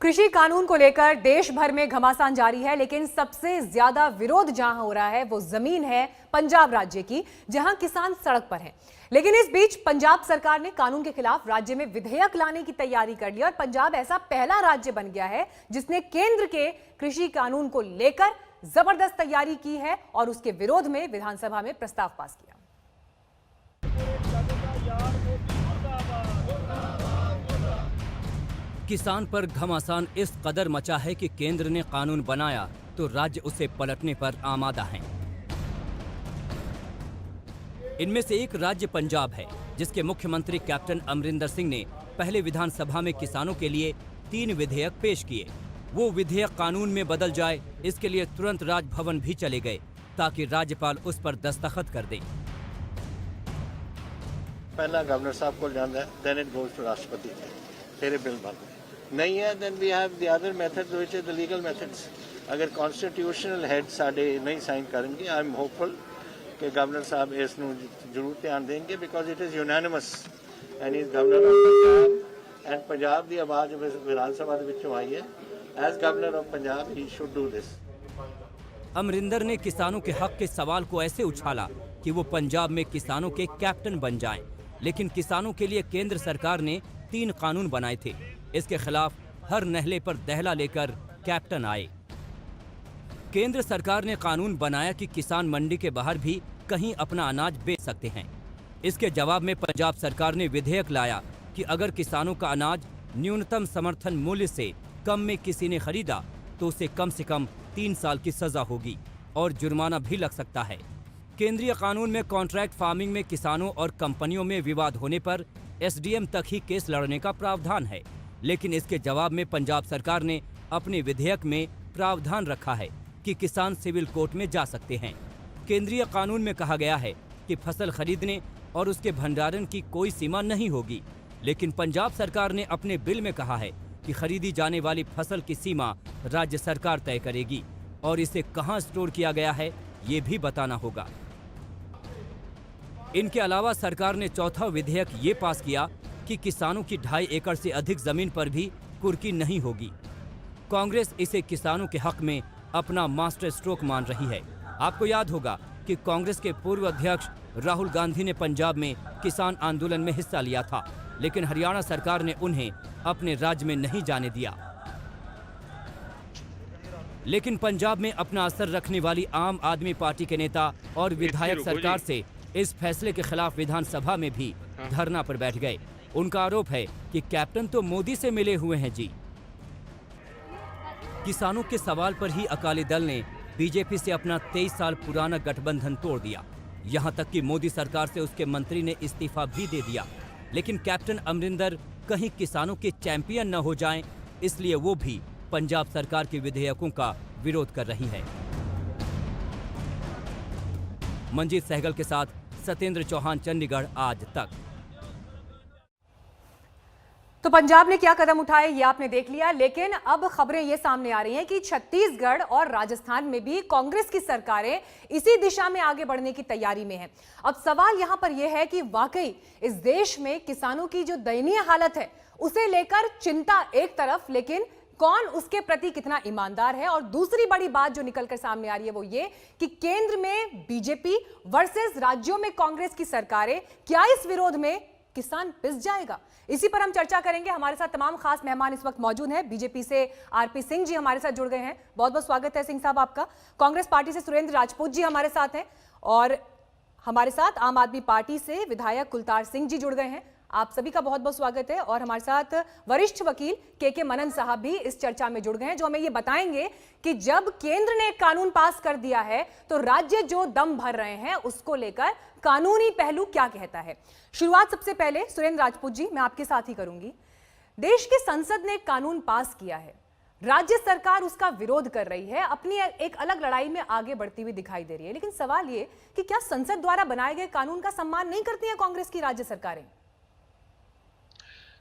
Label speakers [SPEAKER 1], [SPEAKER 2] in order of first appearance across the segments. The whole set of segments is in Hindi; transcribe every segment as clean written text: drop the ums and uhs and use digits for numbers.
[SPEAKER 1] कृषि कानून को लेकर देश भर में घमासान जारी है, लेकिन सबसे ज्यादा विरोध जहां हो रहा है वो जमीन है पंजाब राज्य की, जहां किसान सड़क पर हैं। लेकिन इस बीच पंजाब सरकार ने कानून के खिलाफ राज्य में विधेयक लाने की तैयारी कर ली और पंजाब ऐसा पहला राज्य बन गया है जिसने केंद्र के कृषि कानून को लेकर जबरदस्त तैयारी की है और उसके विरोध में विधानसभा में प्रस्ताव पास किया।
[SPEAKER 2] किसान पर घमासान इस कदर मचा है कि केंद्र ने कानून बनाया तो राज्य उसे पलटने पर आमादा है। इनमें से एक राज्य पंजाब है, जिसके मुख्यमंत्री कैप्टन अमरिंदर सिंह ने पहले विधानसभा में किसानों के लिए 3 विधेयक पेश किए। वो विधेयक कानून में बदल जाए, इसके लिए तुरंत राजभवन भी चले गए ताकि राज्यपाल उस पर दस्तखत कर दें।
[SPEAKER 3] पहला गवर्नर साहब को जाना है, देन इट गोज टू राष्ट्रपति, फिर बिल बनता है। नहीं है then we have the other methods which is the legal methods. अगर कॉन्स्टिट्यूशनल हेड साडे नहीं साइन करेंगे, आई एम होपफुल कि गवर्नर साहब इस ਨੂੰ ਜ਼ਰੂਰ ਧਿਆਨ ਦੇਣਗੇ because it is unanimous and is governor of Punjab and Punjab ਦੀ ਆਵਾਜ਼ ਵਿਧਾਨ ਸਭਾ ਦੇ ਵਿੱਚੋਂ ਆਈ ਹੈ। As governor of Punjab he should do this.
[SPEAKER 2] Amarinder ने किसानों के हक के सवाल को ऐसे उछाला कि वो पंजाब में किसानों के कैप्टन बन जाएं। लेकिन किसानों के लिए केंद्र सरकार ने 3 कानून बनाए थे। इसके खिलाफ हर नहले पर दहला लेकर कैप्टन आए। केंद्र सरकार ने कानून बनाया कि किसान मंडी के बाहर भी कहीं अपना अनाज बेच सकते हैं। इसके जवाब में पंजाब सरकार ने विधेयक लाया कि अगर किसानों का अनाज न्यूनतम समर्थन मूल्य से कम में किसी ने खरीदा तो उसे कम से कम 3 साल की सजा होगी और जुर्माना भी लग सकता है। केंद्रीय कानून में कॉन्ट्रैक्ट फार्मिंग में किसानों और कंपनियों में विवाद होने पर एसडीएम तक ही केस लड़ने का प्रावधान है। लेकिन इसके जवाब में पंजाब सरकार ने अपने विधेयक में प्रावधान रखा है कि किसान सिविल कोर्ट में जा सकते हैं। केंद्रीय कानून में कहा गया है कि फसल खरीदने और उसके भंडारण की कोई सीमा नहीं होगी। लेकिन पंजाब सरकार ने अपने बिल में कहा है कि खरीदी जाने वाली फसल की सीमा राज्य सरकार तय करेगी और इसे कहां स्टोर किया गया है ये भी बताना होगा। इनके अलावा सरकार ने चौथा विधेयक ये पास किया कि किसानों की 2.5 एकड़ से अधिक जमीन पर भी कुर्की नहीं होगी। कांग्रेस इसे किसानों के हक में अपना मास्टर स्ट्रोक मान रही है। आपको याद होगा कि कांग्रेस के पूर्व अध्यक्ष राहुल गांधी ने पंजाब में किसान आंदोलन में हिस्सा लिया था, लेकिन हरियाणा सरकार ने उन्हें अपने राज्य में नहीं जाने दिया। लेकिन पंजाब में अपना असर रखने वाली आम आदमी पार्टी के नेता और विधायक सरकार से इस फैसले के खिलाफ विधानसभा में भी धरना पर बैठ गए। उनका आरोप है कि कैप्टन तो मोदी से मिले हुए हैं जी। किसानों के सवाल पर ही अकाली दल ने बीजेपी से अपना 23 साल पुराना गठबंधन तोड़ दिया। यहां तक कि मोदी सरकार से उसके मंत्री ने इस्तीफा भी दे दिया। लेकिन कैप्टन अमरिंदर कहीं किसानों के चैंपियन न हो जाएं, इसलिए वो भी पंजाब सरकार के विधेयकों का विरोध कर रही है। मंजीत सहगल के साथ सत्येंद्र चौहान, चंडीगढ़ आज तक।
[SPEAKER 1] तो पंजाब ने क्या कदम उठाए ये आपने देख लिया, लेकिन अब खबरें ये सामने आ रही हैं कि छत्तीसगढ़ और राजस्थान में भी कांग्रेस की सरकारें इसी दिशा में आगे बढ़ने की तैयारी में हैं। अब सवाल यहां पर यह है कि वाकई इस देश में किसानों की जो दयनीय हालत है उसे लेकर चिंता एक तरफ, लेकिन कौन उसके प्रति कितना ईमानदार है। और दूसरी बड़ी बात जो निकलकर सामने आ रही है वो ये कि केंद्र में बीजेपी वर्सेस राज्यों में कांग्रेस की सरकारें, क्या इस विरोध में किसान पिस जाएगा? इसी पर हम चर्चा करेंगे। हमारे साथ तमाम खास मेहमान इस वक्त मौजूद हैं। बीजेपी से आरपी सिंह जी हमारे साथ जुड़ गए हैं, बहुत बहुत स्वागत है सिंह साहब आपका। कांग्रेस पार्टी से सुरेंद्र राजपूत जी हमारे साथ हैं और हमारे साथ आम आदमी पार्टी से विधायक कुलतार सिंह जी जुड़ गए हैं। आप सभी का बहुत बहुत स्वागत है। और हमारे साथ वरिष्ठ वकील के मनन साहब भी इस चर्चा में जुड़ गए हैं, जो हमें ये बताएंगे कि जब केंद्र ने कानून पास कर दिया है तो राज्य जो दम भर रहे हैं उसको लेकर कानूनी पहलू क्या कहता है। शुरुआत सबसे पहले सुरेंद्र राजपूत जी, मैं आपके साथ ही करूंगी। देश की संसद ने कानून पास किया है, राज्य सरकार उसका विरोध कर रही है, अपनी एक अलग लड़ाई में आगे बढ़ती हुई दिखाई दे रही है। लेकिन सवाल ये कि क्या संसद द्वारा बनाए गए कानून का सम्मान नहीं करती है कांग्रेस की राज्य सरकारें?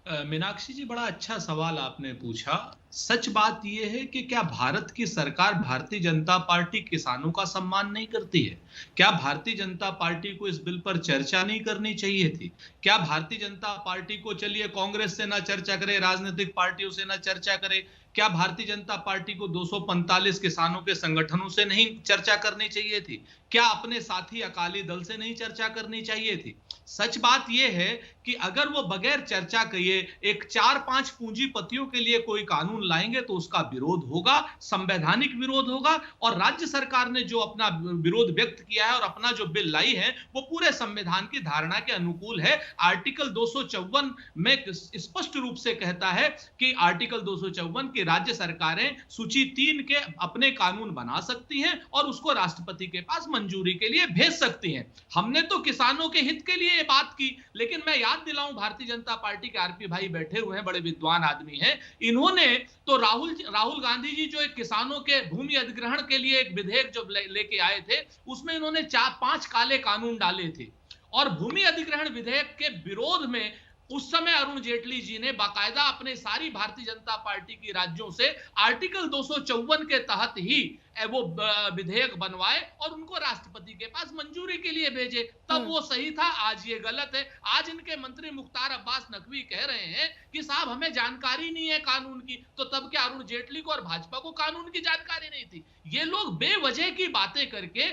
[SPEAKER 4] मीनाक्षी जी, बड़ा अच्छा सवाल आपने पूछा। सच बात यह है कि क्या भारत की सरकार, भारतीय जनता पार्टी किसानों का सम्मान नहीं करती है? क्या भारतीय जनता पार्टी को इस बिल पर चर्चा नहीं करनी चाहिए थी? क्या भारतीय जनता पार्टी को, चलिए कांग्रेस से ना चर्चा करे, राजनीतिक पार्टियों से ना चर्चा करे, क्या भारतीय जनता पार्टी को 245 किसानों के संगठनों से नहीं चर्चा करनी चाहिए थी? क्या अपने साथी अकाली दल से नहीं चर्चा करनी चाहिए थी? सच बात यह है कि अगर वो बगैर चर्चा किए एक 4-5 पूंजीपतियों के लिए कोई कानून लाएंगे तो उसका विरोध होगा, संवैधानिक विरोध होगा। और राज्य सरकार ने जो अपना विरोध व्यक्त किया है और अपना जो बिल लाई है वो पूरे संविधान की धारणा के अनुकूल है। आर्टिकल 254 में स्पष्ट रूप से कहता है कि आर्टिकल 254 की राज्य सरकारें सूची 3 के अपने कानून बना सकती हैं और उसको राष्ट्रपति के पास मंजूरी के लिए भेज सकती हैं। हमने तो किसानों के हित के लिए ये बात की, लेकिन मैं याद दिलाऊं, भारतीय जनता पार्टी के आरपी भाई बैठे हुए हैं, बड़े विद्वान आदमी हैं, इन्होंने तो राहुल गांधी जी जो एक किसानों के भूमि अधिग्रहण के लिए एक विधेयक जो लेके आए थे, उसमें इन्होंने 4-5 काले कानून डाले थे। और भूमि अधिग्रहण विधेयक के विरोध में उस समय अरुण जेटली जी ने बाकायदा अपने सारी भारतीय जनता पार्टी की राज्यों से आर्टिकल 254 के तहत ही वो विधेयक बनवाए और उनको राष्ट्रपति के पास मंजूरी के लिए भेजे। तब वो सही था, आज ये गलत है। आज इनके मंत्री मुख्तार अब्बास नकवी कह रहे हैं कि साहब हमें जानकारी नहीं है कानून की, तो तब क्या अरुण जेटली को और भाजपा को कानून की जानकारी नहीं थी? ये लोग बेवजह की बातें करके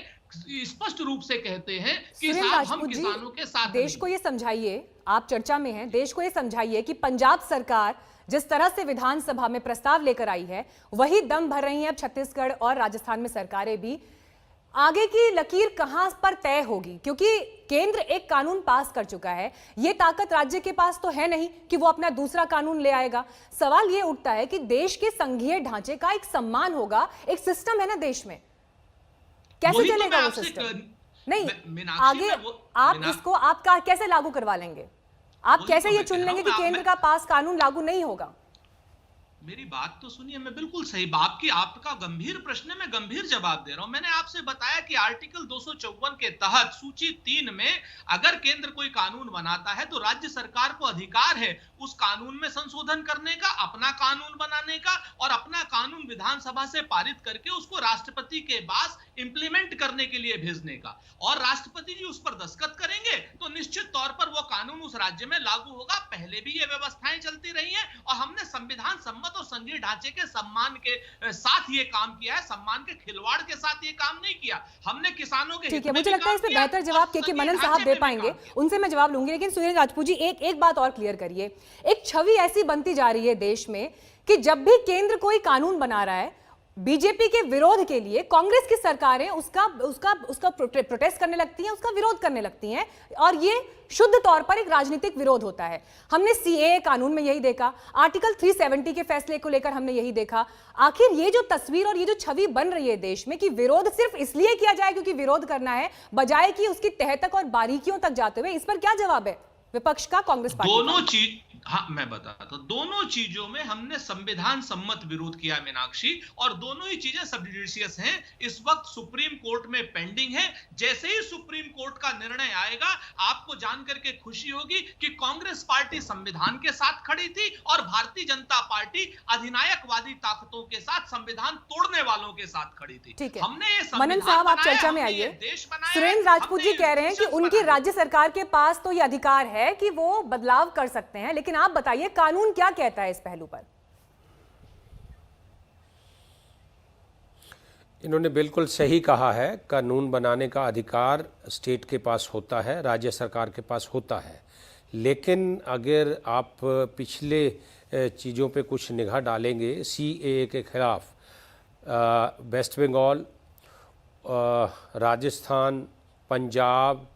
[SPEAKER 4] स्पष्ट रूप से कहते हैं कि साहब हम किसानों के साथ।
[SPEAKER 1] देश को ये समझाइए, आप चर्चा में हैं, देश को ये समझाइए कि पंजाब सरकार जिस तरह से विधानसभा में प्रस्ताव लेकर आई है वही दम भर रही है अब छत्तीसगढ़ और राजस्थान में सरकारें भी। आगे की लकीर कहां पर तय होगी? क्योंकि केंद्र एक कानून पास कर चुका है, ये ताकत राज्य के पास तो है नहीं कि वो अपना दूसरा कानून ले आएगा। सवाल ये उठता है कि देश के संघीय ढांचे का एक सम्मान होगा, एक सिस्टम है ना देश में, कैसे चलेगा वो सिस्टम? नहीं, आगे आप इसको आप कैसे लागू करवा लेंगे? आप कैसे ये चुन लेंगे कि केंद्र का पास कानून लागू नहीं होगा?
[SPEAKER 4] मेरी बात तो सुनिए, मैं बिल्कुल सही, आपका गंभीर प्रश्न है, मैं गंभीर जवाब दे रहा हूं। मैंने आपसे बताया कि आर्टिकल 254 के तहत सूची 3 में अगर केंद्र कोई कानून बनाता है तो राज्य सरकार को अधिकार है उस कानून में संशोधन करने का, अपना कानून बनाने का और अपना कानून विधानसभा से पारित करके उसको राष्ट्रपति के पास इंप्लीमेंट करने के लिए भेजने का। और राष्ट्रपति जी उस पर दस्तखत करेंगे तो निश्चित तौर पर वो कानून उस राज्य में लागू होगा। पहले भी ये व्यवस्थाएं चलती रही हैं और हमने संविधान सम्मत और संघीय ढांचे के सम्मान के साथ ये काम किया है, सम्मान के खिलवाड़ के साथ ये काम नहीं किया हमने। किसानों के
[SPEAKER 1] ठीक है, मुझे लगता है इसमें बेहतर जवाब के मनन साहब दे पाएंगे, उनसे मैं जवाब लूंगी। लेकिन सुरेंद्र राजपूत जी एक बात और क्लियर करिए। एक छवि ऐसी बनती जा रही है देश में कि जब भी केंद्र कोई कानून बना रहा है बीजेपी के विरोध के लिए, कांग्रेस की सरकारें उसका प्रोटेस्ट करने लगती हैं, उसका विरोध करने लगती हैं और ये शुद्ध तौर पर एक राजनीतिक विरोध होता है। हमने सीएए कानून में यही देखा, आर्टिकल 370 के फैसले को लेकर हमने यही देखा। आखिर ये जो तस्वीर और ये जो छवि बन रही है देश में कि विरोध सिर्फ इसलिए किया जाए क्योंकि विरोध करना है, बजाय कि उसकी तह तक और बारीकियों तक जाते हुए, इस पर क्या जवाब है विपक्ष का, कांग्रेस पार्टी?
[SPEAKER 4] दोनों चीज, हाँ मैं बताता हूं, दोनों चीजों में हमने संविधान सम्मत विरोध किया मीनाक्षी, और दोनों ही चीजें सब जुडिशियस हैं, इस वक्त सुप्रीम कोर्ट में पेंडिंग है। जैसे ही सुप्रीम कोर्ट का निर्णय आएगा आपको जानकर के खुशी होगी कि कांग्रेस पार्टी संविधान के साथ खड़ी थी और भारतीय जनता पार्टी अधिनायकवादी ताकतों के साथ, संविधान तोड़ने वालों के साथ खड़ी थी।
[SPEAKER 1] ठीक है,
[SPEAKER 4] हमने ये
[SPEAKER 1] मनन साहब आप चर्चा में आइए। सुरेंद्र राजपूत जी कह रहे हैं कि उनकी राज्य सरकार के पास तो ये अधिकार है कि वो बदलाव कर सकते हैं, लेकिन आप बताइए कानून क्या कहता है इस पहलू पर?
[SPEAKER 5] इन्होंने बिल्कुल सही कहा है, कानून बनाने का अधिकार स्टेट के पास होता है, राज्य सरकार के पास होता है। लेकिन अगर आप पिछले चीज़ों पे कुछ निगाह डालेंगे, सीएए के खिलाफ वेस्ट बंगाल, राजस्थान, पंजाब,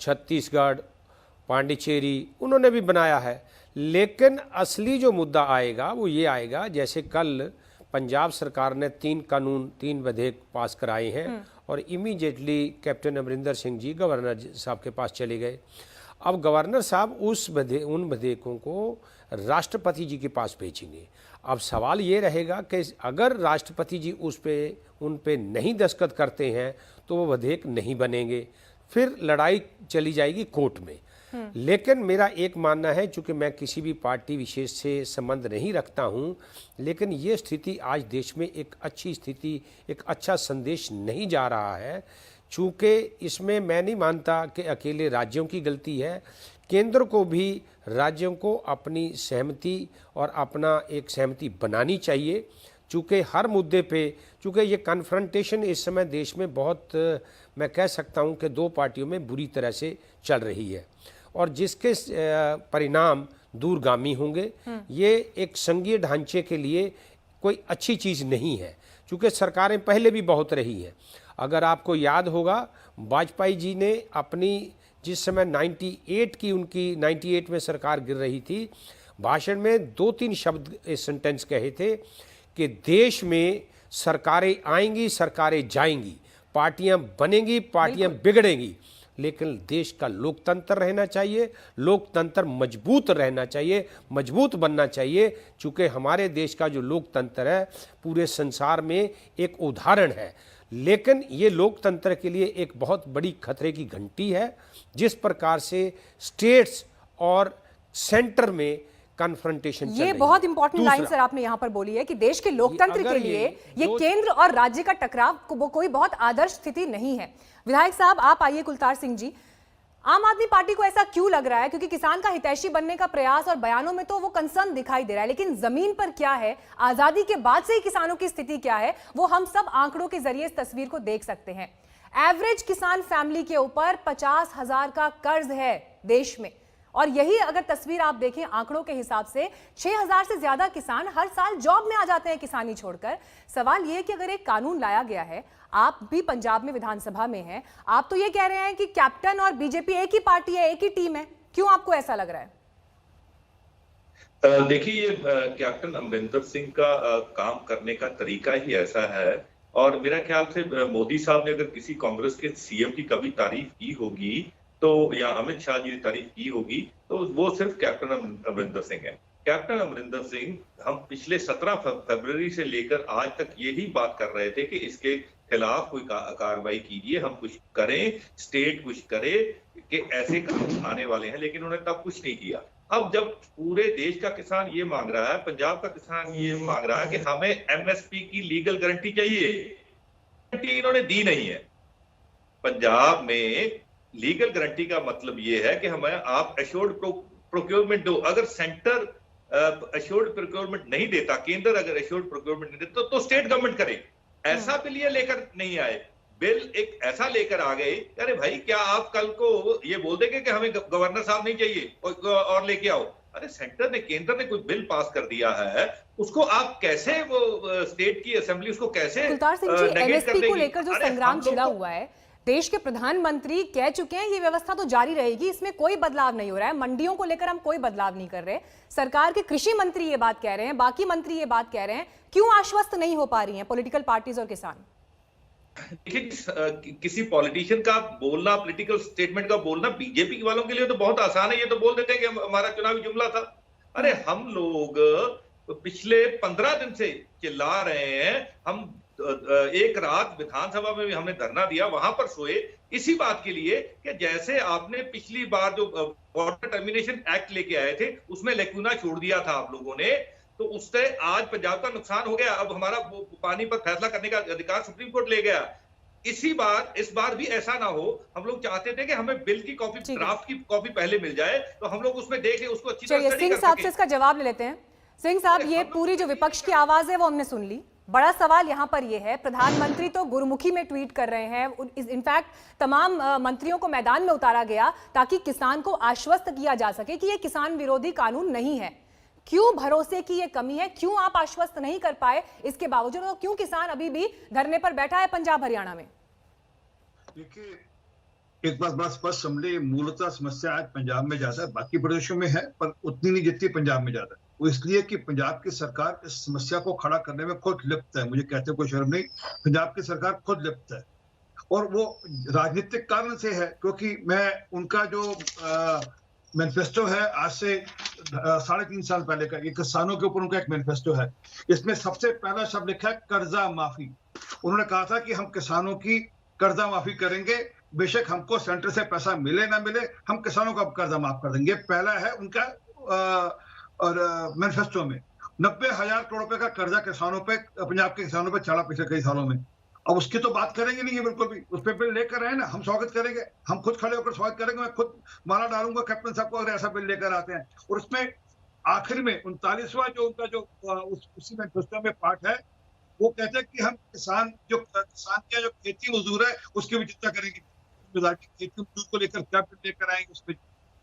[SPEAKER 5] छत्तीसगढ़, पांडिचेरी, उन्होंने भी बनाया है। लेकिन असली जो मुद्दा आएगा वो ये आएगा, जैसे कल पंजाब सरकार ने 3 विधेयक पास कराए हैं और immediately captain Amarinder Singh ji governor साहब के पास चले गए। अब गवर्नर साहब उन विधेयकों को राष्ट्रपति जी के पास भेजेंगे। अब सवाल ये रहेगा कि अगर राष्ट्रपति जी उन पे नहीं दस्तखत करते हैं तो वो विधेयक नहीं बनेंगे, फिर लड़ाई चली जाएगी कोर्ट में। लेकिन मेरा एक मानना है, चूंकि मैं किसी भी पार्टी विशेष से संबंध नहीं रखता हूं, लेकिन ये स्थिति आज देश में एक अच्छी स्थिति, एक अच्छा संदेश नहीं जा रहा है। चूंकि इसमें मैं नहीं मानता कि अकेले राज्यों की गलती है, केंद्र को भी राज्यों को अपनी सहमति और अपना एक सहमति बनानी चाहिए। चूँकि हर मुद्दे पे, चूँकि ये कन्फ्रंटेशन इस समय देश में बहुत, मैं कह सकता हूँ कि दो पार्टियों में बुरी तरह से चल रही है और जिसके परिणाम दूरगामी होंगे। ये एक संघीय ढांचे के लिए कोई अच्छी चीज़ नहीं है, चूँकि सरकारें पहले भी बहुत रही हैं। अगर आपको याद होगा, वाजपेयी जी ने अपनी जिस समय 98 में सरकार गिर रही थी, भाषण में 2-3 शब्द सेंटेंस कहे थे कि देश में सरकारें आएंगी, सरकारें जाएंगी, पार्टियां बनेंगी, पार्टियां बिगड़ेंगी, लेकिन देश का लोकतंत्र रहना चाहिए, लोकतंत्र मजबूत रहना चाहिए, मजबूत बनना चाहिए। चूँकि हमारे देश का जो लोकतंत्र है पूरे संसार में एक उदाहरण है, लेकिन ये लोकतंत्र के लिए एक बहुत बड़ी खतरे की घंटी है। जिस प्रकार से स्टेट्स और सेंटर में कन्फ्रंटेशन चल रही है।
[SPEAKER 1] ये बहुत इंपॉर्टेंट लाइन सर आपने यहाँ पर बोली है कि देश के लोकतंत्र के लिए ये केंद्र और राज्य का टकराव कोई बहुत आदर्श स्थिति नहीं है। विधायक साहब आप आइए, कुलतार सिंह जी, आम आदमी पार्टी को ऐसा क्यों लग रहा है? क्योंकि किसान का हितैषी बनने का प्रयास और बयानों में तो वो कंसर्न दिखाई दे रहा है, लेकिन जमीन पर क्या है, आजादी के बाद से ही किसानों की स्थिति क्या है, वो हम सब आंकड़ों के जरिए इस तस्वीर को देख सकते हैं। एवरेज किसान फैमिली के ऊपर 50,000 का कर्ज है देश में, और यही अगर तस्वीर आप देखें आंकड़ों के हिसाब से 6,000 से ज्यादा किसान हर साल जॉब में आ जाते हैं किसानी छोड़कर। सवाल यह है कि अगर एक कानून लाया गया है, आप भी पंजाब में विधानसभा में हैं, आप तो ये कह रहे हैं कि कैप्टन और बीजेपी एक ही पार्टी है, एक ही टीम है, क्यों आपको ऐसा लग रहा है?
[SPEAKER 6] देखिए, ये कैप्टन अमरिंदर सिंह का काम करने का तरीका ही ऐसा है, और मेरा ख्याल से मोदी साहब ने अगर किसी कांग्रेस के सीएम की कभी तारीफ की होगी तो, या अमित शाह जी ने तारीफ की होगी, तो वो सिर्फ कैप्टन अमरिंदर सिंह है। कैप्टन अमरिंदर सिंह, हम पिछले 17 फरवरी से लेकर आज तक यही बात कर रहे थे कि इसके खिलाफ कोई कार्रवाई कीजिए, हम कुछ करें, स्टेट कुछ करे कि ऐसे कानून आने वाले हैं, लेकिन उन्होंने तब कुछ नहीं किया। अब जब पूरे देश का किसान ये मांग रहा है, पंजाब का किसान ये मांग रहा है कि हमें एमएसपी की लीगल गारंटी चाहिए, इन्होंने दी नहीं है। पंजाब में लीगल गारंटी का मतलब ये है कि हमें आप एश्योर्ड प्रोक्योरमेंट दो। अगर सेंटर एश्योर्ड प्रोक्योरमेंट नहीं देता, केंद्र अगर एश्योर्ड प्रोक्योरमेंट नहीं देता, तो स्टेट गवर्नमेंट करे। ऐसा बिल ये लेकर नहीं आए, बिल एक ऐसा लेकर आ गए, अरे भाई क्या आप कल को ये बोल देंगे कि हमें गवर्नर साहब नहीं चाहिए और लेके आओ? अरे सेंटर ने, केंद्र ने कोई बिल पास कर दिया है, उसको आप कैसे, वो स्टेट की असेंबली उसको कैसे
[SPEAKER 1] कुलतार सिंह जी, एमएसपी को लेकर जो संग्राम छिड़ा हुआ है, देश के प्रधानमंत्री कह चुके हैं ये व्यवस्था तो जारी रहेगी, इसमें कोई बदलाव नहीं हो रहा है। मंडियों को लेकर हम कोई बदलाव नहीं कर रहे। सरकार के कृषि मंत्री ये बात कह रहे हैं, बाकी मंत्री ये बात कह रहे हैं। क्यों आश्वस्त नहीं हो पा रही हैं पॉलिटिकल पार्टीज और किसान?
[SPEAKER 6] देखिए, किसी पॉलिटिशियन का बोलना, पॉलिटिकल स्टेटमेंट का बोलना बीजेपी वालों के लिए तो बहुत आसान है। ये तो बोल देते हैं कि हमारा चुनावी जुमला था। अरे हम लोग पिछले 15 दिन से चिल्ला रहे हैं, हम एक रात विधानसभा में भी हमने धरना दिया, वहां पर सोए इसी बात के लिए कि जैसे आपने पिछली बार जो वाटर टर्मिनेशन एक्ट लेके आए थे उसमें लेकुना छोड़ दिया था आप लोगों ने, तो उससे आज पंजाब का नुकसान हो गया। अब हमारा पानी पर फैसला करने का अधिकार सुप्रीम कोर्ट ले गया। इस बार भी ऐसा ना हो। हम लोग चाहते थे कि हमें बिल की कॉपी, ड्राफ्ट की कॉपी पहले मिल जाए तो हम लोग उसमें देख ले, उसको अच्छी तरह स्टडी कर सकें।
[SPEAKER 1] सिंह साहब से इसका जवाब ले लेते हैं। सिंह साहब, ये पूरी जो विपक्ष की आवाज है वो हमने सुन ली। बड़ा सवाल यहाँ पर यह है, प्रधानमंत्री तो गुरुमुखी में ट्वीट कर रहे हैं, इनफैक्ट तमाम मंत्रियों को मैदान में उतारा गया ताकि किसान को आश्वस्त किया जा सके कि यह किसान विरोधी कानून नहीं है। क्यों भरोसे की ये कमी है? क्यों आप आश्वस्त नहीं कर पाए इसके बावजूद? तो क्यों किसान अभी भी धरने पर बैठा है पंजाब हरियाणा में?
[SPEAKER 7] देखिए, एक बात बड़ा स्पष्ट समझे, मूलतः समस्या आज पंजाब में ज्यादा है, बाकी प्रदेशों में है पर उतनी नहीं जितनी पंजाब में ज्यादा है। वो इसलिए कि पंजाब की सरकार इस समस्या को खड़ा करने में खुद लिप्त है। मुझे कहते कोई शर्म नहीं, पंजाब की सरकार खुद लिप्त है, और वो राजनीतिक कारण से है। क्योंकि मैं उनका जो मैनिफेस्टो है आज से 3.5 साल पहले का, ये किसानों के ऊपर उनका एक मैनिफेस्टो है, इसमें सबसे पहला शब्द लिखा है कर्जा माफी। उन्होंने कहा था कि हम किसानों की कर्जा माफी करेंगे बेशक हमको सेंटर से पैसा मिले ना मिले, हम किसानों का कर्जा माफ कर देंगे। पहला है उनका और मैनिफेस्टो में 90,000 करोड़ रुपए का कर्जा किसानों पे, पंजाब के किसानों पे चढ़ा पिछले कई सालों में। अब उसकी तो बात करेंगे नहीं है बिल्कुल भी, उस पर बिल लेकर आए ना, हम स्वागत करेंगे, हम खुद खड़े होकर स्वागत करेंगे। मैं खुद माला डालूंगा कैप्टन साहब को अगर ऐसा बिल लेकर आते हैं। और उसमें आखिर में 39वां जो उनका जो उसी मैनिफेस्टो में पार्ट है, वो कहते हैं कि हम किसान के जो खेती मजदूर है उसकी भी चिंता करेंगे, खेती मजदूर को लेकर क्या बिल लेकर आएंगे। उसमें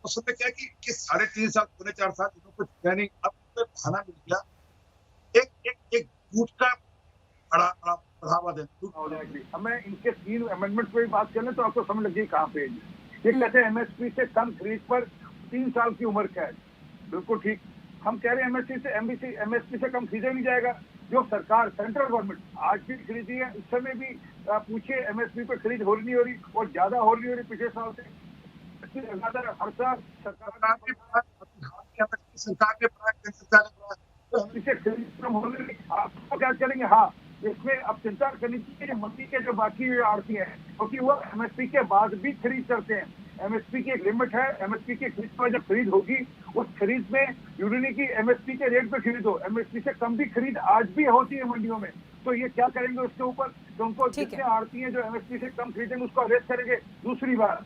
[SPEAKER 7] उस समय क्या कि 3.5 साल, 4 साल कुछ है नहीं, अब बहाना मिल गया एक झूठ का बड़ा बढ़ावा देना।
[SPEAKER 8] हमें इनके 3 अमेंडमेंट पे भी बात करें तो आपको समझ लगी कहाँ पे ये कहते हैं एमएसपी से कम खरीद पर 3 साल की उम्र कैद। बिल्कुल ठीक, हम कह रहे हैं एमएसपी से कम खरीदा नहीं जाएगा। जो सरकार सेंट्रल गवर्नमेंट आज भी खरीदी है, उस समय भी पूछिए एमएसपी पे खरीद हो नहीं हो रही और ज्यादा हो नहीं हो रही पिछले साल से। हर साल सरकार ने खरीद कम हो रही, आपको क्या करेंगे। हाँ, इसमें अब चिंता करनी चाहिए मंडी के जो बाकी आड़ती हैं, क्योंकि वो एमएसपी के बाद भी खरीद करते हैं। एमएसपी की एक लिमिट है, एमएसपी की खरीद पर जब खरीद होगी उस खरीद में यूनियन की एमएसपी के रेट पे खरीदो, एमएसपी से कम भी खरीद आज भी होती है मंडियों में। तो ये क्या करेंगे उसके ऊपर, तो उनको जितने आड़ती हैं जो एमएसपी से कम खरीदेंगे उसको अरेस्ट करेंगे। दूसरी बात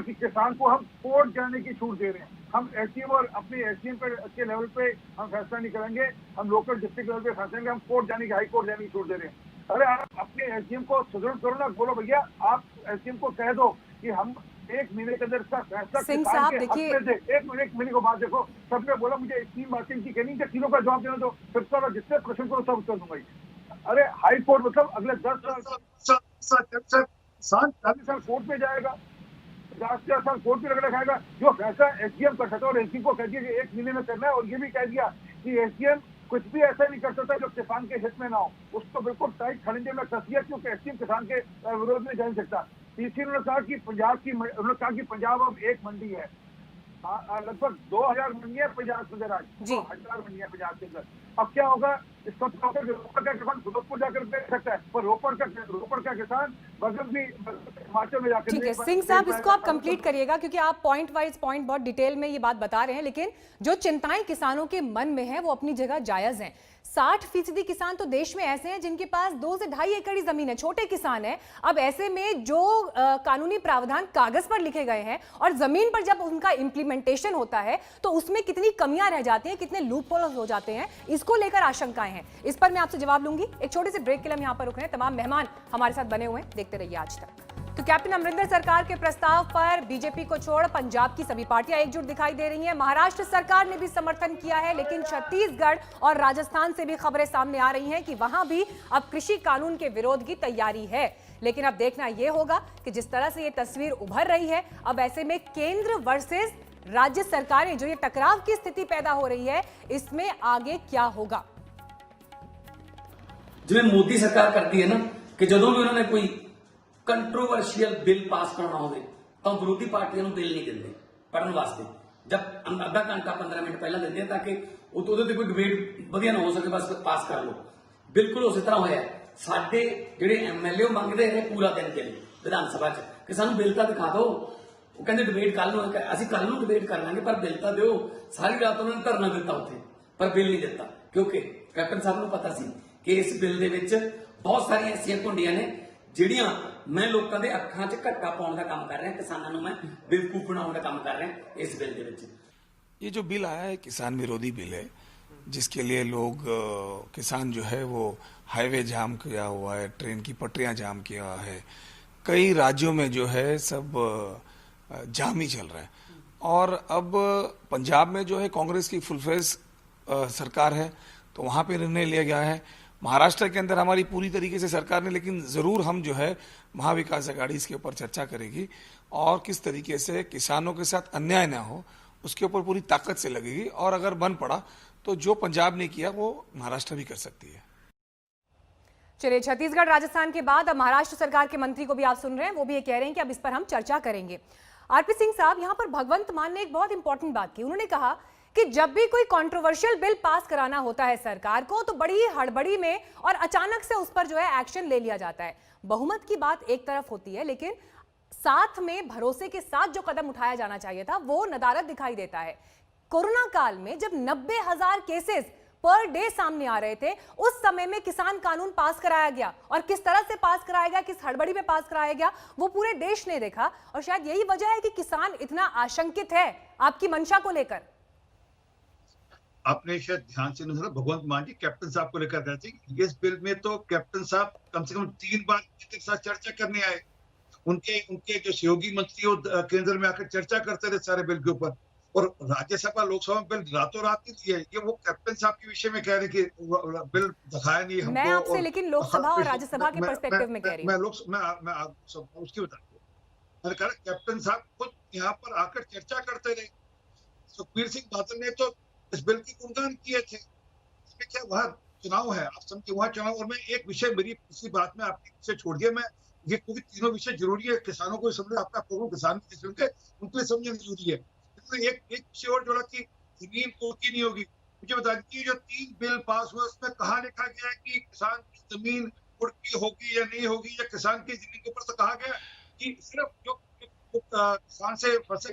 [SPEAKER 8] कि किसान को हम कोर्ट जाने की छूट दे रहे हैं। हम एसडीएम और अपने एसडीएम के लेवल पे हम फैसला नहीं करेंगे, हम लोकल डिस्ट्रिक्ट लेवल पे फैसला लेंगे। हम कोर्ट जाने की, हाई कोर्ट जाने की छूट दे रहे हैं। अरे आप अपने एसडीएम को सुदृढ़ करो ना, बोलो भैया आप एसडीएम को कह दो कि हम 1 महीने के अंदर इसका फैसला
[SPEAKER 1] सिंह साहब देखिए,
[SPEAKER 8] एक महीने को बाद देखो सबने बोला मुझे 3 बातें इनकी कहनी है, तीनों का जवाब देना दो, फिर तो जितने प्रश्न करो सब उत्तर दूंगा। अरे हाई कोर्ट मतलब अगले 10 साल 40 साल कोर्ट में जाएगा, 50 साल कोर्ट में रगड़ा खाएगा। जो फैसला एसडीएम कर सकता है और एसडीएम को कह दिया कि 1 महीने में करना है, और ये भी कह दिया कि एसडीएम कुछ भी ऐसा नहीं कर सकता जो किसान के हित में ना हो। उसको बिल्कुल टाइट खड़ेंगे में कसियत, क्योंकि एसडीएम किसान के विरोध में जा नहीं सकता। तीसरी उन्होंने कहा कि पंजाब अब एक मंडी है, लगभग 2000 मंडी है पंजाब के अंदर, आज 2000 मंडी है पंजाब के अंदर। अब क्या होगा, इसका रोपड़ का किसान फिरोजपुर जाकर बेच सकता है, पर रोपड़ का किसान बगल भी हिमाचल में जाकर।
[SPEAKER 1] ठीक है सिंह साहब, इसको आप कंप्लीट करिएगा क्योंकि आप पॉइंट वाइज पॉइंट बहुत डिटेल में ये बात बता रहे हैं, लेकिन जो चिंताएं किसानों के मन में है वो अपनी जगह जायज हैं। 60% किसान तो देश में ऐसे हैं जिनके पास 2 से 2.5 एकड़ ही जमीन है, छोटे किसान हैं। अब ऐसे में जो कानूनी प्रावधान कागज पर लिखे गए हैं और जमीन पर जब उनका इंप्लीमेंटेशन होता है तो उसमें कितनी कमियां रह जाती हैं, कितने लूप होल हो जाते हैं, इसको लेकर आशंकाएं हैं। इस पर मैं आपसे जवाब लूंगी। एक छोटे से ब्रेक के लिए हम यहाँ पर रुक रहे हैं। तमाम मेहमान हमारे साथ बने हुए हैं, देखते रहिए आज तक। तो कैप्टन अमरिंदर सरकार के प्रस्ताव पर बीजेपी को छोड़ पंजाब की सभी पार्टियां एकजुट दिखाई दे रही हैं। महाराष्ट्र सरकार ने भी समर्थन किया है, लेकिन छत्तीसगढ़ और राजस्थान से भी खबरें सामने आ रही हैं कि वहां भी अब कृषि कानून के विरोध की तैयारी है। लेकिन अब देखना यह होगा कि जिस तरह से ये तस्वीर उभर रही है, अब ऐसे में केंद्र वर्सेस राज्य सरकारें, जो ये टकराव की स्थिति पैदा हो रही है, इसमें आगे क्या होगा।
[SPEAKER 9] जिवें मोदी सरकार करती है ना कि ਜਦੋਂ ਵੀ ਉਹਨਾਂ ਨੇ ਕੋਈ ਕੰਟਰੋਵਰਸ਼ੀਅਲ ਬਿੱਲ ਪਾਸ ਕਰਨਾ ਹੋਵੇ ਤਾਂ ਵਿਰੋਧੀ ਪਾਰਟੀਆਂ ਨੂੰ ਬਿੱਲ ਨਹੀਂ ਦਿੰਦੇ ਪੜਨ ਵਾਸਤੇ। ਜਦ ਅੱਧਾ ਘੰਟਾ 15 ਮਿੰਟ ਪਹਿਲਾਂ ਦਿੰਦੇ ਆ ਤਾਂ ਕਿ ਉਹਦੇ ਤੇ ਕੋਈ ਡਿਬੇਟ ਵਧੀਆ ਨਾ ਹੋ ਸਕੇ, ਬਸ ਪਾਸ ਕਰ ਲਓ। ਬਿਲਕੁਲ ਉਸੇ ਤਰ੍ਹਾਂ ਹੋਇਆ। ਸਾਡੇ ਜਿਹੜੇ ਐਮਐਲਏ ਮੰਗਦੇ ਨੇ ਪੂਰਾ ਦਿਨ ਚੱਲੇ ਵਿਧਾਨ ਸਭਾ 'ਚ ਕਿ ਸਾਨੂੰ ਬਿੱਲ ਤਾਂ ਦਿਖਾ ਦਿਓ। ਉਹ ਕਹਿੰਦੇ ਡਿਬੇਟ ਕੱਲ ਨੂੰ, ਅਸੀਂ ਕੱਲ ਨੂੰ ਡਿਬੇਟ ਕਰ ਲਾਂਗੇ ਪਰ ਬਿੱਲ ਤਾਂ ਦਿਓ। ਸਾਰੀ ਰਾਤ ਉਹਨਾਂ ਨੇ ਧਰਨਾ ਦਿੱਤਾ ਉੱਥੇ, ਪਰ ਬਿੱਲ ਨਹੀਂ ਦਿੱਤਾ, ਕਿਉਂਕਿ ਕੈਪਟਨ ਸਾਹਿਬ ਨੂੰ ਪਤਾ ਸੀ ਕਿ ਇਸ ਬਿੱਲ ਦੇ ਵਿੱਚ ਬਹੁਤ ਸਾਰੀਆਂ ਐਸੀਆਂ ਘੁੰਡੀਆਂ ਨੇ ਜਿਹੜੀਆਂ ਮੈਂ ਲੋਕਾਂ ਦੇ ਅੱਖਾਂ 'ਚ ਘੱਟਾ ਪਾਉਣ ਦਾ ਕੰਮ ਕਰ ਰਿਹਾ, ਕਿਸਾਨਾਂ ਨੂੰ ਮੈਂ ਬੇਵਕੂਫ ਬਣਾਉਣ ਦਾ ਕੰਮ ਕਰ ਰਿਹਾ इस बिल ਦੇ ਵਿੱਚ।
[SPEAKER 10] ये जो बिल आया है किसान विरोधी बिल है, जिसके लिए लोग किसान जो है वो हाईवे जाम किया हुआ है, ट्रेन की पटरियां जाम किया हुआ है, कई राज्यों में जो है सब जाम ही चल रहा है। और अब पंजाब में जो है कांग्रेस की फुल फेज सरकार है, तो वहां पे निर्णय लिया गया है। महाराष्ट्र के अंदर हमारी पूरी तरीके से सरकार ने, लेकिन जरूर हम जो है महाविकास अघाड़ी इसके ऊपर चर्चा करेगी और किस तरीके से किसानों के साथ अन्याय ना हो उसके ऊपर पूरी ताकत से लगेगी। और अगर बन पड़ा तो जो पंजाब ने किया वो महाराष्ट्र भी कर सकती है।
[SPEAKER 1] चलिए, छत्तीसगढ़ राजस्थान के बाद अब महाराष्ट्र सरकार के मंत्री को भी आप सुन रहे हैं, वो भी ये कह रहे हैं कि अब इस पर हम चर्चा करेंगे। आरपी सिंह साहब, यहां पर भगवंत मान ने एक बहुत इंपॉर्टेंट बात की। उन्होंने कहा कि जब भी कोई कंट्रोवर्शियल बिल पास कराना होता है सरकार को तो बड़ी हड़बड़ी में और अचानक से उस पर जो है एक्शन ले लिया जाता है। बहुमत की बात एक तरफ होती है, लेकिन साथ में भरोसे के साथ जो कदम उठाया जाना चाहिए था वो नदारद दिखाई देता है। कोरोना काल में जब 90,000 केसेस पर डे सामने आ रहे थे, उस समय में किसान कानून पास कराया गया, और किस तरह से पास कराया गया, किस हड़बड़ी में पास कराया गया, वो पूरे देश ने देखा। और शायद यही वजह है कि किसान इतना आशंकित है आपकी मंशा को लेकर।
[SPEAKER 7] आपने शायद ध्यान से नहीं सुना, भगवंत मान जी कैप्टन साहब को लेकर गए थे। इस बिल में तो कैप्टन साहब कम से कम 3 बार के साथ चर्चा करने आए। उनके जो सहयोगी मंत्री वो केंद्र में आकर चर्चा करते थे सारे बिल के ऊपर, और राज्यसभा लोकसभा में बिल रातों रात ही दिए। ये वो कैप्टन साहब के विषय में कह रहे कि बिल दिखाया नहीं हमको।
[SPEAKER 1] मैं आपसे लेकिन लोकसभा और राज्यसभा के पर्सपेक्टिव में कह रही हूँ।
[SPEAKER 7] मैं उसकी बता रही हूँ। मैंने कहा कैप्टन साहब खुद यहाँ पर आकर चर्चा करते रहे। सुखबीर सिंह बादल ने तो इस बिल की गुणगान किए थे। इसमें क्या वहाँ चुनाव है, आप समझिए वहाँ चुनाव। और मैं एक विषय मेरी पिछली बात में आपकी से छोड़ दिया, मैं ये क्योंकि तीनों विषय जरूरी है, किसानों को समझना, आपका प्रोग्राम किसान की सुन के उनके लिए समझना जरूरी है। इसलिए एक विषय और जोड़ा कि जमीन कुर्की नहीं होगी। मुझे बता दीजिए जो 3 बिल पास हुए उसमें कहाँ लिखा गया है कि किसान की जमीन कुर्की होगी या नहीं होगी, या किसान की जमीन के ऊपर तो कहा गया कि सिर्फ जो किसान से फसल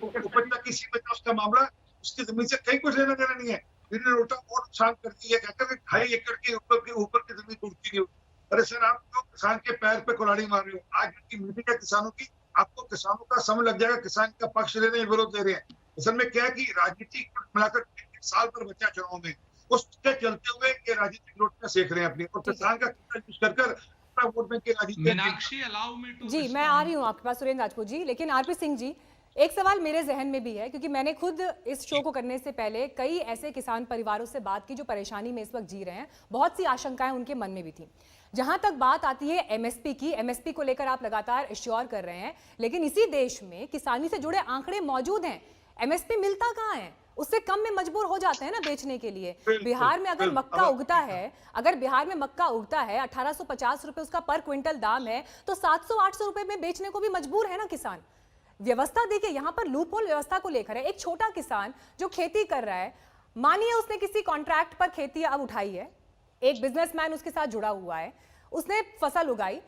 [SPEAKER 7] उपज तक की सीमित है उसका मामला, उसकी जमीन से कहीं कुछ लेना देना नहीं है। इन्होंने उल्टा और नुकसान कर दिया, कहकर 2.5 एकड़ के ऊपर की जमीन कुर्की नहीं होगी। अरे सर, आप तो किसान के पैर पे कुल्हाड़ी मार रहे हो। आज उनकी मीटिंग है किसानों की, आपको किसानों का समय लग जाएगा किसान का पक्ष ले रहे हैं, विरोध ले रहे हैं। असल में क्या है कि राजनीति मिलाकर 1 साल पर बचा चुनाव में, उसके चलते हुए ये राजनीतिक रोटियां सेक रहे हैं अपनी, और किसान का यूज कर वोट बैंक की राजनीति।
[SPEAKER 4] Meenakshi, allow me to.
[SPEAKER 1] जी, मैं आ रही हूँ आपके पास सुरेंद्र राजपूत जी, लेकिन आरपी सिंह जी, एक सवाल मेरे जहन में भी है, क्योंकि मैंने खुद इस शो को करने से पहले कई ऐसे किसान परिवारों से बात की जो परेशानी में इस वक्त जी रहे हैं। बहुत सी आशंकाएं उनके मन में भी थी। जहां तक बात आती है एमएसपी की, एमएसपी को लेकर आप लगातार इश्योर कर रहे हैं, लेकिन इसी देश में किसानी से जुड़े आंकड़े मौजूद हैं। एमएसपी मिलता कहाँ है? उससे कम में मजबूर हो जाते हैं ना बेचने के लिए। बिहार में अगर मक्का उगता है, अगर बिहार में मक्का उगता है, 1850 रुपए उसका पर क्विंटल दाम है, तो 700-800 रुपए में बेचने को भी मजबूर है ना किसान। व्यवस्था देखिए, यहां पर लूपहोल व्यवस्था को लेकर है। एक छोटा किसान जो खेती कर रहा है, मानिए उसने किसी कॉन्ट्रैक्ट पर खेती अब उठाई है, एक बिजनेसमैन उसके साथ जुड़ा हुआ है, उसने फसल उगाई,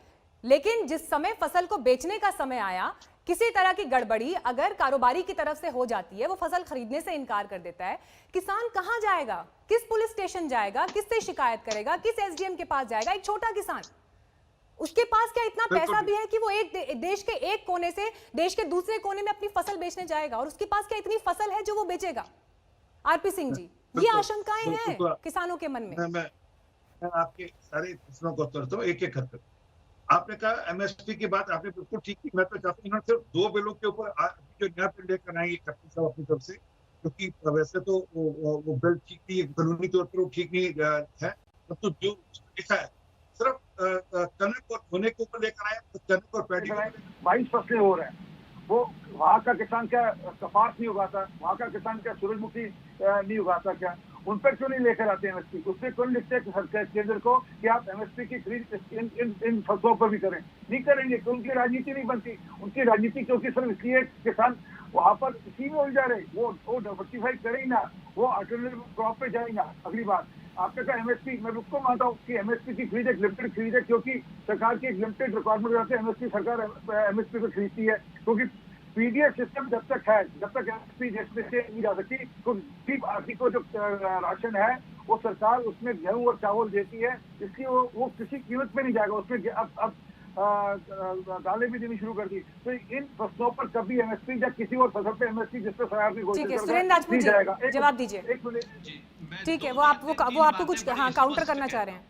[SPEAKER 1] लेकिन जिस समय फसल को बेचने का समय आया, किसी तरह की गड़बड़ी अगर कारोबारी की तरफ से हो जाती है, वो फसल खरीदने से इनकार कर देता है, किसान कहां जाएगा? किस पुलिस स्टेशन जाएगा? किससे शिकायत करेगा? किस एसडीएम के पास जाएगा? एक छोटा किसान, उसके पास क्या इतना पैसा भी है कि वो एक देश के एक कोने से देश के दूसरे कोने में अपनी फसल बेचने जाएगा? और उसके पास क्या इतनी फसल है जो वो बेचेगा? आरपी सिंह जी, ये आशंकाएं हैं किसानों के मन में।
[SPEAKER 7] मैं आपके सारे प्रश्नों को उत्तर दूं एक एक करके। आपने कहा एमएसपी की बात आपने बिल्कुल ठीक की। मैं तो चाहता हूँ इन्होंने सिर्फ 2 बिलों के ऊपर जो नया बिल लेकर आएंगे कैप्टन साहब अपनी तरफ से, क्योंकि वैसे तो वो बिल ठीक नहीं है, कानूनी तौर पर वो ठीक नहीं है। तो जो लिखा है सिर्फ कनक और धोने के ऊपर लेकर आए, तो कनक और पैडी
[SPEAKER 8] 22 फसलें हो रहे हैं। वो वहाँ का किसान क्या कपास नहीं उगाता? वहाँ का किसान क्या सूरजमुखी नहीं उगाता? क्या उन पर क्यों नहीं लेकर आते एमएसपी? उससे क्यों लिखते हैं केंद्र को कि आप एमएसपी की खरीद इन फसलों पर भी करें? नहीं करेंगे, क्योंकि उनकी राजनीति नहीं बनती। उनकी राजनीति क्योंकि सिर्फ इसलिए किसान वहाँ पर इसी में उलझा रहे, वो डाइवर्सिफाई करे ही ना, वो अल्टरनेटिव क्रॉप पे जाए ना। अगली बात आपने कहा एमएसपी, मैं उसको मानता हूँ कि एमएसपी की खरीद एक लिमिटेड खरीद है, क्योंकि सरकार की एक लिमिटेड रिक्वायरमेंट रहती है। एमएसपी सरकार एमएसपी को खरीदती है, क्योंकि पीडीएस सिस्टम जब तक है, जब तक एमएसपी जिसमें से नहीं जा सकती, तो गरीब आदमी को जो राशन है वो सरकार उसमें गेहूं और चावल देती है, इसलिए वो किसी कीमत पे नहीं जाएगा। उसमें अब दालें भी देनी शुरू कर दी। तो इन फसलों पर कभी एमएसपी या किसी और फसल पे एमएसपी जिस पर सरकार की घोषणा
[SPEAKER 1] जाएगा, जवाब दीजिए।
[SPEAKER 8] एक मिनट,
[SPEAKER 1] ठीक है, वो आपको कुछ काउंटर करना चाह रहे हैं।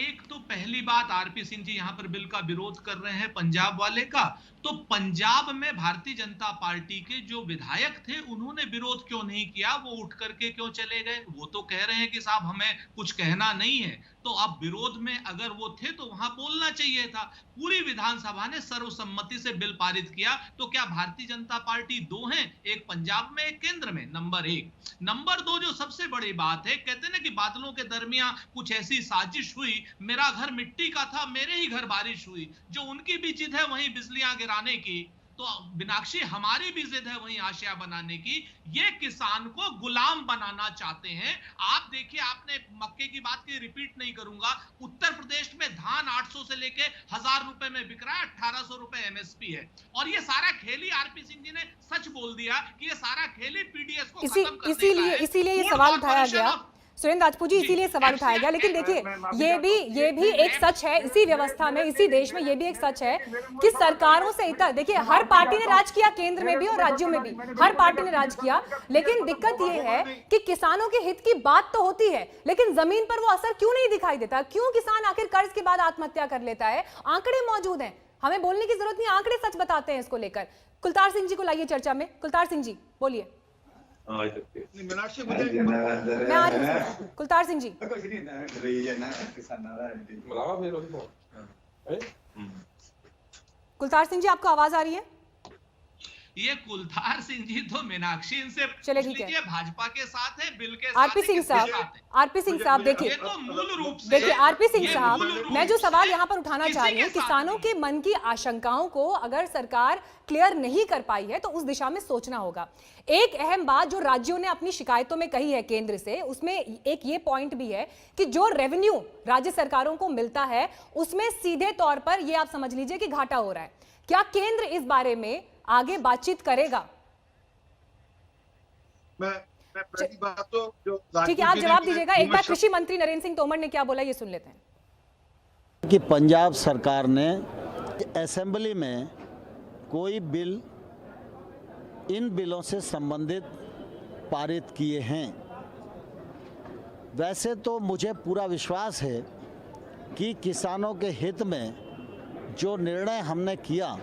[SPEAKER 4] एक तो पहली बात, आरपी सिंह जी यहाँ पर बिल का विरोध कर रहे हैं पंजाब वाले का, तो पंजाब में भारतीय जनता पार्टी के जो विधायक थे उन्होंने विरोध क्यों नहीं किया? वो उठ करके क्यों चले गए? वो तो कह रहे हैं कि साहब हमें कुछ कहना नहीं है। तो अब विरोध में अगर वो थे तो वहां बोलना चाहिए था। पूरी विधानसभा ने सर्वसम्मति से बिल पारित किया, तो क्या भारतीय जनता पार्टी 2 हैं, एक पंजाब में एक केंद्र में? नंबर 1। नंबर 2, जो सबसे बड़ी बात है, कहते हैं ना कि बादलों के दरमियान कुछ ऐसी साजिश हुई, मेरा घर मिट्टी का था, मेरे ही घर बारिश हुई, जो उनकी भी जिद है वहीं बिजलियां गिराने की, तो तो मीनाक्षी हमारी भी जिद है वही आशिया बनाने की। ये किसान को गुलाम बनाना चाहते हैं। आप देखिए, आपने मक्के की बात की, रिपीट नहीं करूंगा। उत्तर प्रदेश में धान 800 से लेके 1000 रुपए में बिक रहा है, 1800 रुपए एमएसपी है। और ये सारा खेल ही आरपी सिंह जी ने सच बोल दिया कि ये सारा खेल ही पीडीएस को खत्म करने का है।
[SPEAKER 1] इसीलिए ये सवाल उठाया गया सुरेंद्र राजपूत जी, इसीलिए सवाल उठाया गया। लेकिन देखिए, ये भी एक सच है इसी व्यवस्था में, इसी देश में ये भी एक सच है कि सरकारों से इतर, देखिए हर पार्टी ने राज किया, केंद्र में भी और राज्यों में भी हर पार्टी ने राज किया। लेकिन दिक्कत ये है कि किसानों के हित की बात तो होती है, लेकिन जमीन पर वो असर क्यों नहीं दिखाई देता? क्यों किसान आखिर कर्ज के बाद आत्महत्या कर लेता है? आंकड़े मौजूद हैं, हमें बोलने की जरूरत नहीं, आंकड़े सच बताते हैं इसको लेकर। कुलतार सिंह जी को लाइए चर्चा में। कुलतार सिंह जी बोलिए।
[SPEAKER 7] मीनाक्षी
[SPEAKER 1] कुलतार सिंह जी, कुलतार सिंह जी आपको आवाज आ रही है?
[SPEAKER 4] ये कुलतार सिंह जी तो मीनाक्षी इनसे
[SPEAKER 1] चले ठीक है,
[SPEAKER 4] भाजपा के साथ है, बिल के साथ।
[SPEAKER 1] आरपी सिंह साहब देखिए,
[SPEAKER 4] तो मूल रूप से
[SPEAKER 1] देखिए आरपी सिंह साहब, मैं जो सवाल यहाँ पर उठाना चाह रही हूँ, किसानों के मन की आशंकाओं को अगर सरकार क्लियर नहीं कर पाई है तो उस दिशा में सोचना होगा। एक अहम बात जो राज्यों ने अपनी शिकायतों में कही है केंद्र से, उसमें एक ये पॉइंट भी है कि जो रेवेन्यू राज्य सरकारों को मिलता है उसमें सीधे तौर पर ये आप समझ लीजिए कि घाटा हो रहा है। क्या केंद्र इस बारे में आगे बातचीत करेगा?
[SPEAKER 7] मैं पहली बात तो जो
[SPEAKER 1] ठीक है, आप जवाब दीजिएगा। एक बार कृषि मंत्री नरेंद्र सिंह तोमर ने क्या बोला ये सुन लेते हैं।
[SPEAKER 11] कि पंजाब सरकार ने असेंबली में कोई बिल इन बिलों से संबंधित पारित किए हैं। वैसे तो मुझे पूरा विश्वास है कि किसानों के हित में जो निर्णय हमने किया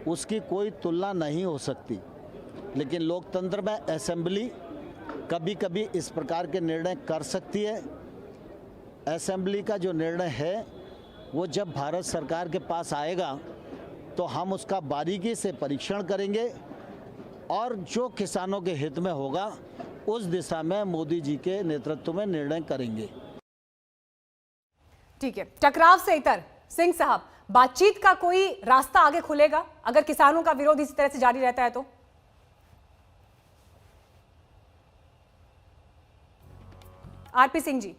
[SPEAKER 11] उसकी कोई तुलना नहीं हो सकती, लेकिन लोकतंत्र में असेंबली कभी कभी इस प्रकार के निर्णय कर सकती है। असेंबली का जो निर्णय है वो जब भारत सरकार के पास आएगा तो हम उसका बारीकी से परीक्षण करेंगे और जो किसानों के हित में होगा उस दिशा में मोदी जी के नेतृत्व में निर्णय करेंगे।
[SPEAKER 1] ठीक है, टकराव से इतर सिंह साहब, बातचीत का कोई रास्ता आगे खुलेगा अगर किसानों का विरोध इसी तरह से जारी रहता है तो? आरपी सिंह जी।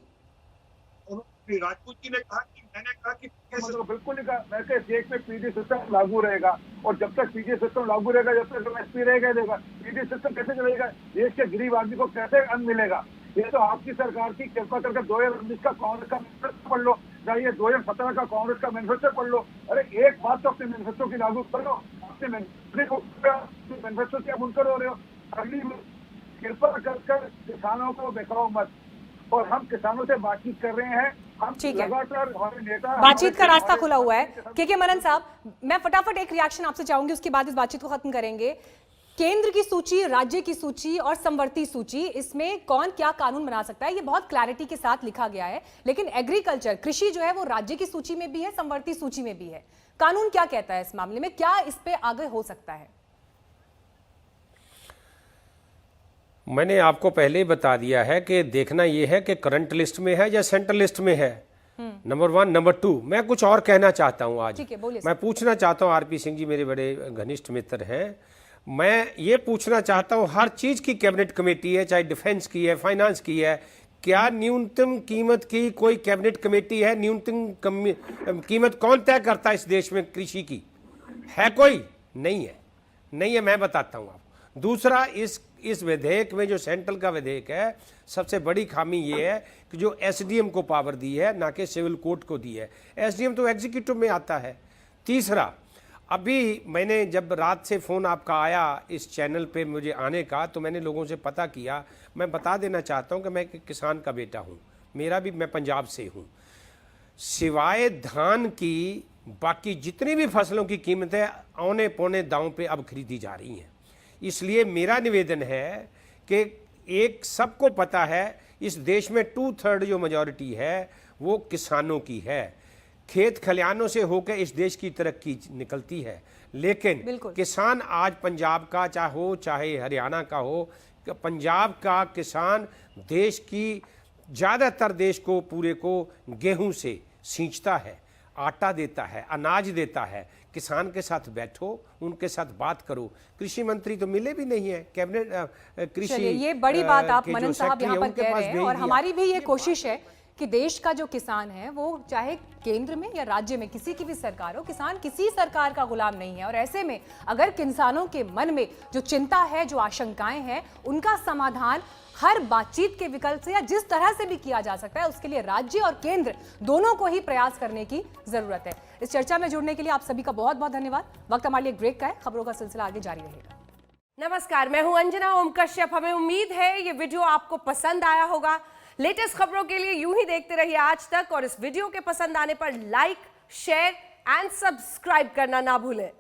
[SPEAKER 8] राजपूत जी ने कहा कि मैंने कहा कि बिल्कुल नहीं कहा, मैं देश में पीडी सिस्टम लागू रहेगा और जब तक पीडी सिस्टम लागू रहेगा, जब तक एमएसपी रहेगा, पीडी सिस्टम कैसे चलेगा? देश के गरीब आदमी को कैसे अन्न मिलेगा? ये तो आपकी सरकार की कृपा करके 2019 का कांग्रेस का मैनिफेस्टो पढ़ लो, चाहिए 2017 का कांग्रेस का मैनिफेस्टो पढ़ लो। अरे एक बात तो अपने मैनिफेस्टो की लागू कर लो, अपने मैनिफेस्टो से आप मुनकर हो रहे हो। अगली कृपा कर किसानों को बेकाओ मत, और हम किसानों से बातचीत कर रहे हैं। हम
[SPEAKER 1] ठीक है,
[SPEAKER 8] लगातार हमारे नेता
[SPEAKER 1] बातचीत का रास्ता खुला हुआ है। के मनन साहब, मैं फटाफट एक रिएक्शन आपसे चाहूंगी, उसके बाद इस बातचीत को खत्म करेंगे। केंद्र की सूची, राज्य की सूची और समवर्ती सूची, इसमें कौन क्या कानून बना सकता है ये बहुत क्लैरिटी के साथ लिखा गया है, लेकिन एग्रीकल्चर, कृषि जो है वो राज्य की सूची में भी है, समवर्ती सूची में भी है। कानून क्या कहता है इस मामले में? क्या इस पे आगे हो सकता है?
[SPEAKER 5] मैंने आपको पहले ही बता दिया है कि देखना यह है कि करंट लिस्ट में है या सेंट्रल लिस्ट में है, नंबर 1। नंबर 2, मैं कुछ और कहना चाहता हूं आज। मैं पूछना चाहता हूं, आरपी सिंह जी मेरे बड़े घनिष्ठ मित्र हैं, मैं ये पूछना चाहता हूं, हर चीज की कैबिनेट कमेटी है, चाहे डिफेंस की है, फाइनेंस की है, क्या न्यूनतम कीमत की कोई कैबिनेट कमेटी है? न्यूनतम कीमत कौन तय करता है इस देश में कृषि की? है कोई? नहीं है, नहीं है, मैं बताता हूं आपको। दूसरा, इस विधेयक में जो सेंट्रल का विधेयक है, सबसे बड़ी खामी ये है कि जो एसडीएम को पावर दी है, ना कि सिविल कोर्ट को दी है। एसडीएम तो एग्जीक्यूटिव में आता है। तीसरा, अभी मैंने जब रात से फ़ोन आपका आया इस चैनल पे मुझे आने का, तो मैंने लोगों से पता किया। मैं बता देना चाहता हूँ कि मैं किसान का बेटा हूँ, मैं पंजाब से हूँ। सिवाय धान की बाकी जितनी भी फसलों की कीमतें औने पौने दांव पे अब खरीदी जा रही हैं। इसलिए मेरा निवेदन है कि एक सबको पता है इस देश में 2/3 जो मेजॉरिटी है वो किसानों की है। खेत खलिहानों से होकर इस देश की तरक्की निकलती है, लेकिन किसान आज पंजाब का चाहे हरियाणा का हो, पंजाब का किसान देश की ज़्यादातर देश को पूरे को गेहूं से सींचता है। आटा देता है, अनाज देता है। किसान के साथ बैठो, उनके साथ बात करो। कृषि मंत्री तो मिले भी नहीं है, कैबिनेट कृषि
[SPEAKER 1] ये बड़ी बात आप
[SPEAKER 5] के जो
[SPEAKER 1] मनन साहब
[SPEAKER 5] सेक्रेटरी
[SPEAKER 1] यहाँ
[SPEAKER 5] है,
[SPEAKER 1] पर
[SPEAKER 5] उनके
[SPEAKER 1] कह
[SPEAKER 5] पास
[SPEAKER 1] रहे हैं
[SPEAKER 5] भेज
[SPEAKER 1] और
[SPEAKER 5] दिया।
[SPEAKER 1] हमारी भी ये कोशिश है कि देश का जो किसान है वो चाहे केंद्र में या राज्य में किसी की भी सरकार हो, किसान किसी सरकार का गुलाम नहीं है। और ऐसे में अगर किसानों के मन में जो चिंता है, जो आशंकाएं हैं, उनका समाधान हर बातचीत के विकल्प से या जिस तरह से भी किया जा सकता है, उसके लिए राज्य और केंद्र दोनों को ही प्रयास करने की जरूरत है। इस चर्चा में जुड़ने के लिए आप सभी का बहुत बहुत धन्यवाद। वक्त हमारे लिए ब्रेक का है, खबरों का सिलसिला आगे जारी रहेगा।
[SPEAKER 12] नमस्कार, मैं हूं अंजना ओम कश्यप। हमें उम्मीद है ये वीडियो आपको पसंद आया होगा। लेटेस्ट खबरों के लिए यूं ही देखते रहिए आज तक, और इस वीडियो के पसंद आने पर लाइक, शेयर एंड सब्सक्राइब करना ना भूलें।